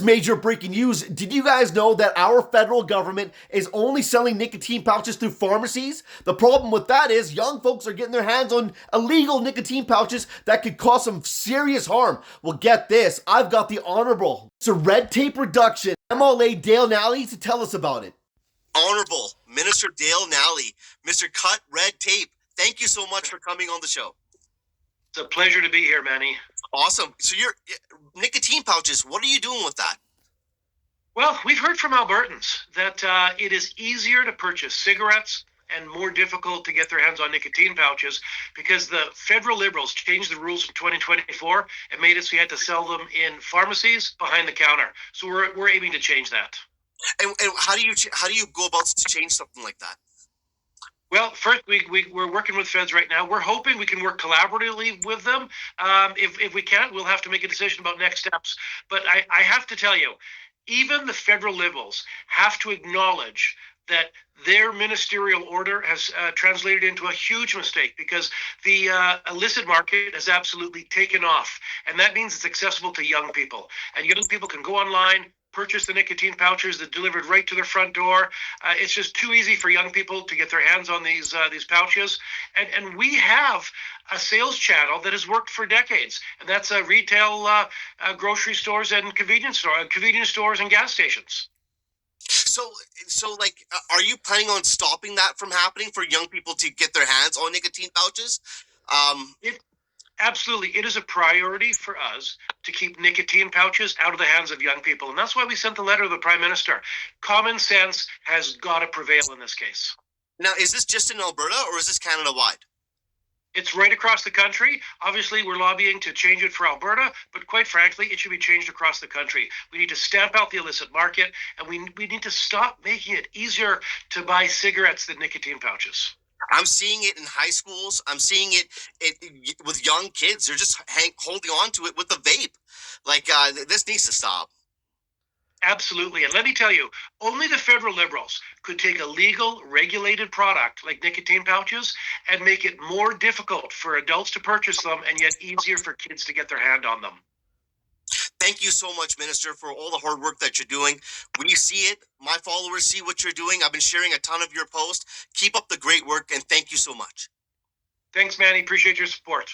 is major breaking news. Did you guys know that our federal government is only selling nicotine pouches through pharmacies? The problem with that is young folks are getting their hands on illegal nicotine pouches that could cause some serious harm. Well, get this. I've got the Honorable Mr. Red Tape Reduction, MLA Dale Nally, to tell us about it. Honorable Minister Dale Nally, Mr. Cut Red Tape, thank you so much for coming on the show. It's a pleasure to be here, Manny. Awesome. So your nicotine pouches, what are you doing with that? Well, we've heard from Albertans that it is easier to purchase cigarettes and more difficult to get their hands on nicotine pouches because the federal Liberals changed the rules in 2024 and made it so you had to sell them in pharmacies behind the counter. So we're aiming to change that. And how do you go about to change something like that? Well, first, we're working with feds right now. We're hoping we can work collaboratively with them. If we can't, we'll have to make a decision about next steps. But I have to tell you, even the federal Liberals have to acknowledge that their ministerial order has translated into a huge mistake because the illicit market has absolutely taken off. And that means it's accessible to young people. And young people can go online, purchase the nicotine pouches that delivered right to their front door. It's just too easy for young people to get their hands on these pouches. And we have a sales channel that has worked for decades, and that's retail grocery stores and convenience stores and gas stations. So like, are you planning on stopping that from happening for young people to get their hands on nicotine pouches? Absolutely. It is a priority for us to keep nicotine pouches out of the hands of young people. And that's why we sent the letter to the Prime Minister. Common sense has got to prevail in this case. Now, is this just in Alberta or is this Canada-wide? It's right across the country. Obviously, we're lobbying to change it for Alberta, but quite frankly, it should be changed across the country. We need to stamp out the illicit market, and we need to stop making it easier to buy cigarettes than nicotine pouches. I'm seeing it in high schools. I'm seeing it with young kids. They're just holding on to it with the vape. Like, this needs to stop. Absolutely. And let me tell you, only the federal Liberals could take a legal, regulated product like nicotine pouches and make it more difficult for adults to purchase them and yet easier for kids to get their hand on them. Thank you so much, Minister, for all the hard work that you're doing. We see it. My followers see what you're doing. I've been sharing a ton of your posts. Keep up the great work, and thank you so much. Thanks, Manny. Appreciate your support.